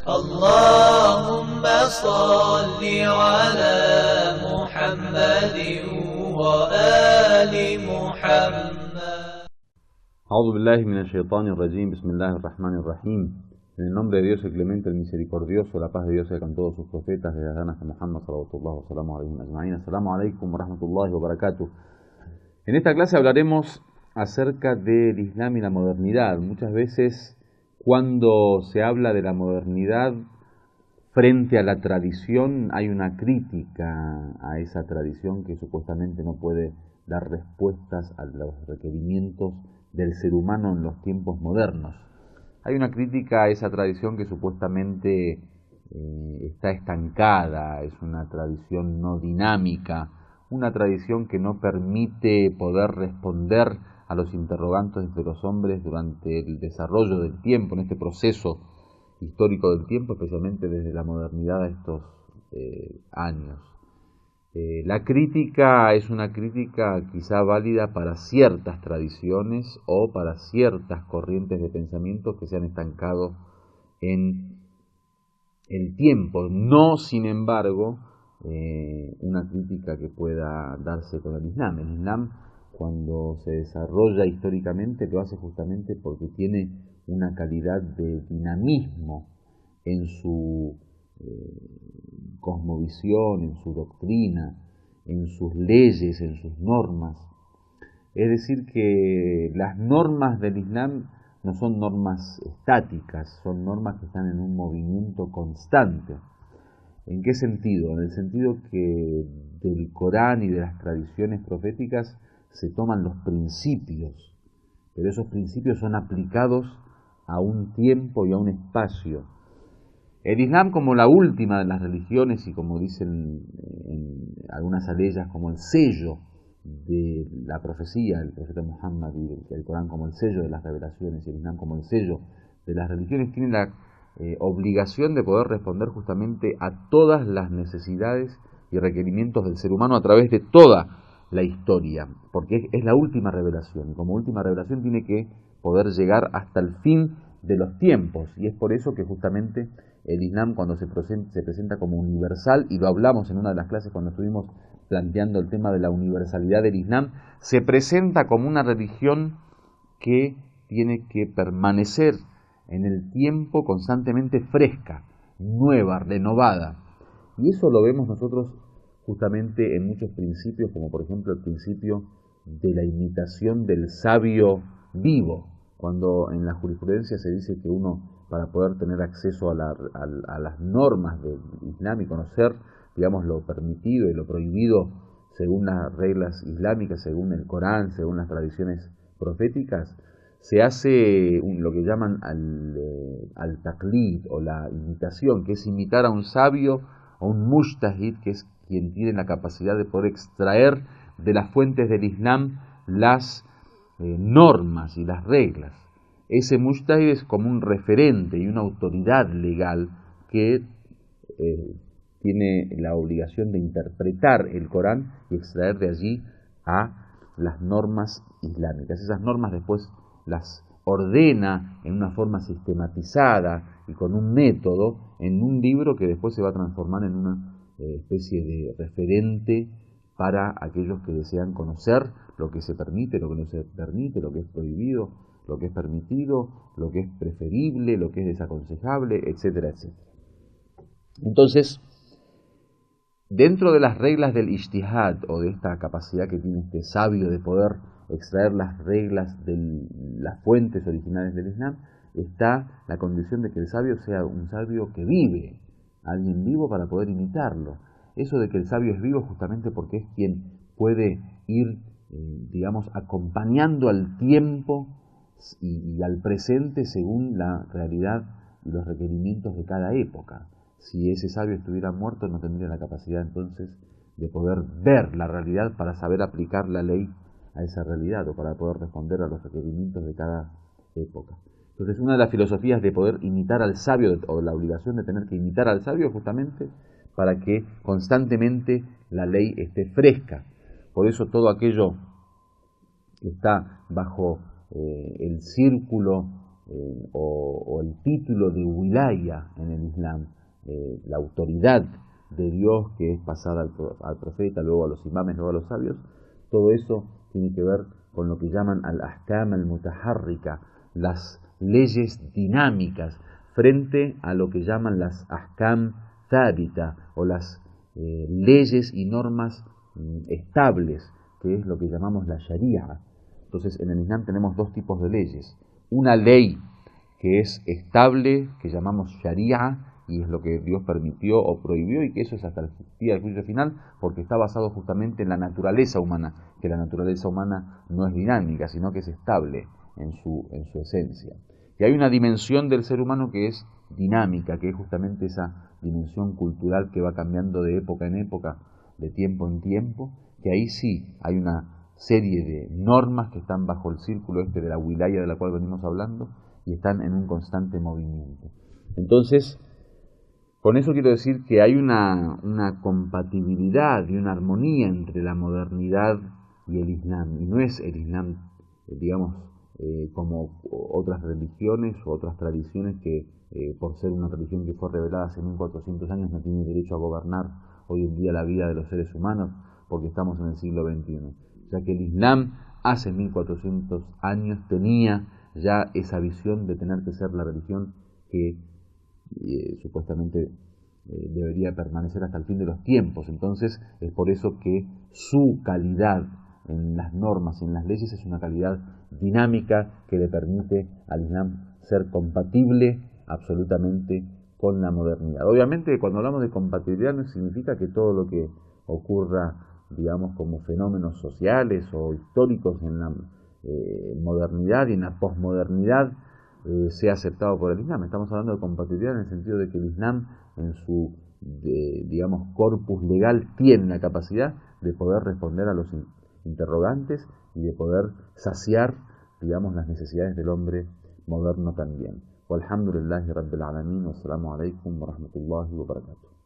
اللهم صل على محمد وآل محمد. أعوذ بالله من الشيطان الرجيم. بسم الله الرحمن الرحيم. En el nombre de Dios, el clemente, el misericordioso, la paz de Dios sea con todos sus profetas, desde Adán hasta Muhammad, salawatullah wa salamu alayhim ajma'in. Assalamu alaikum wa rahmatullahi wa barakatuh. En esta clase hablaremos acerca del Islam y la modernidad. Muchas veces, cuando se habla de la modernidad frente a la tradición, hay una crítica a esa tradición que supuestamente no puede dar respuestas a los requerimientos del ser humano en los tiempos modernos. Hay una crítica a esa tradición que supuestamente está estancada, es una tradición no dinámica, una tradición que no permite poder responder a los interrogantes de los hombres durante el desarrollo del tiempo, en este proceso histórico del tiempo, especialmente desde la modernidad a estos años. La crítica es una crítica quizá válida para ciertas tradiciones o para ciertas corrientes de pensamiento que se han estancado en el tiempo, no sin embargo una crítica que pueda darse con el Islam. El Islam, cuando se desarrolla históricamente, lo hace justamente porque tiene una calidad de dinamismo en su cosmovisión, en su doctrina, en sus leyes, en sus normas. Es decir, que las normas del Islam no son normas estáticas, son normas que están en un movimiento constante. ¿En qué sentido? En el sentido que del Corán y de las tradiciones proféticas se toman los principios, pero esos principios son aplicados a un tiempo y a un espacio. El Islam, como la última de las religiones y como dicen en algunas aleyas como el sello de la profecía del profeta Muhammad, y el Corán como el sello de las revelaciones y el Islam como el sello de las religiones, tiene la obligación de poder responder justamente a todas las necesidades y requerimientos del ser humano a través de toda la historia, porque es la última revelación, y como última revelación tiene que poder llegar hasta el fin de los tiempos, y es por eso que justamente el Islam, cuando se presenta como universal, y lo hablamos en una de las clases cuando estuvimos planteando el tema de la universalidad del Islam, se presenta como una religión que tiene que permanecer en el tiempo constantemente fresca, nueva, renovada. Y eso lo vemos nosotros justamente en muchos principios, como por ejemplo el principio de la imitación del sabio vivo, cuando en la jurisprudencia se dice que uno, para poder tener acceso a las normas del Islam y conocer, digamos, lo permitido y lo prohibido según las reglas islámicas, según el Corán, según las tradiciones proféticas, se hace lo que llaman al taqlid, o la imitación, que es imitar a un sabio, a un mujtahid, que es quien tiene la capacidad de poder extraer de las fuentes del Islam las normas y las reglas. Ese mujtahid es como un referente y una autoridad legal que tiene la obligación de interpretar el Corán y extraer de allí a las normas islámicas. Esas normas después las ordena en una forma sistematizada y con un método en un libro que después se va a transformar en una especie de referente para aquellos que desean conocer lo que se permite, lo que no se permite, lo que es prohibido, lo que es permitido, lo que es preferible, lo que es desaconsejable, etcétera, etcétera. Entonces, dentro de las reglas del ijtihad, o de esta capacidad que tiene este sabio de poder extraer las reglas de las fuentes originales del Islam, está la condición de que el sabio sea un sabio que vive, alguien vivo para poder imitarlo. Eso de que el sabio es vivo justamente porque es quien puede ir, digamos, acompañando al tiempo y al presente según la realidad y los requerimientos de cada época. Si ese sabio estuviera muerto, no tendría la capacidad entonces de poder ver la realidad para saber aplicar la ley a esa realidad, o para poder responder a los requerimientos de cada época. Entonces, una de las filosofías de poder imitar al sabio, o la obligación de tener que imitar al sabio, es justamente para que constantemente la ley esté fresca. Por eso todo aquello que está bajo el círculo o el título de wilaya en el Islam, la autoridad de Dios que es pasada al profeta, luego a los imames, luego a los sabios, todo eso tiene que ver con lo que llaman al-ahkam al-mutaharrika, las leyes dinámicas, frente a lo que llaman las ahkam thabita, o las leyes y normas estables, que es lo que llamamos la sharia. Entonces, en el Islam tenemos dos tipos de leyes. Una ley que es estable, que llamamos sharia, y es lo que Dios permitió o prohibió, y que eso es hasta el día del juicio final, porque está basado justamente en la naturaleza humana, que la naturaleza humana no es dinámica, sino que es estable en su esencia. Y hay una dimensión del ser humano que es dinámica, que es justamente esa dimensión cultural que va cambiando de época en época, de tiempo en tiempo, que ahí sí hay una serie de normas que están bajo el círculo de la wilaya de la cual venimos hablando, y están en un constante movimiento. Entonces, con eso quiero decir que hay una compatibilidad y una armonía entre la modernidad y el Islam, y no es el Islam, digamos, como otras religiones o otras tradiciones que, por ser una religión que fue revelada hace 1400 años, no tiene derecho a gobernar hoy en día la vida de los seres humanos, porque estamos en el siglo XXI. O sea que el Islam hace 1400 años tenía ya esa visión de tener que ser la religión que supuestamente debería permanecer hasta el fin de los tiempos. Entonces es por eso que su calidad en las normas y en las leyes es una calidad dinámica que le permite al Islam ser compatible absolutamente con la modernidad. Obviamente, cuando hablamos de compatibilidad no significa que todo lo que ocurra, digamos, como fenómenos sociales o históricos en la modernidad y en la posmodernidad sea aceptado por el Islam. Estamos hablando de compatibilidad en el sentido de que el Islam, en su digamos corpus legal, tiene la capacidad de poder responder a los interrogantes y de poder saciar, digamos, las necesidades del hombre moderno también. Walhamdulillahi Rabbil Alamin, wassalamu alaikum wa rahmatullahi wa barakatuh.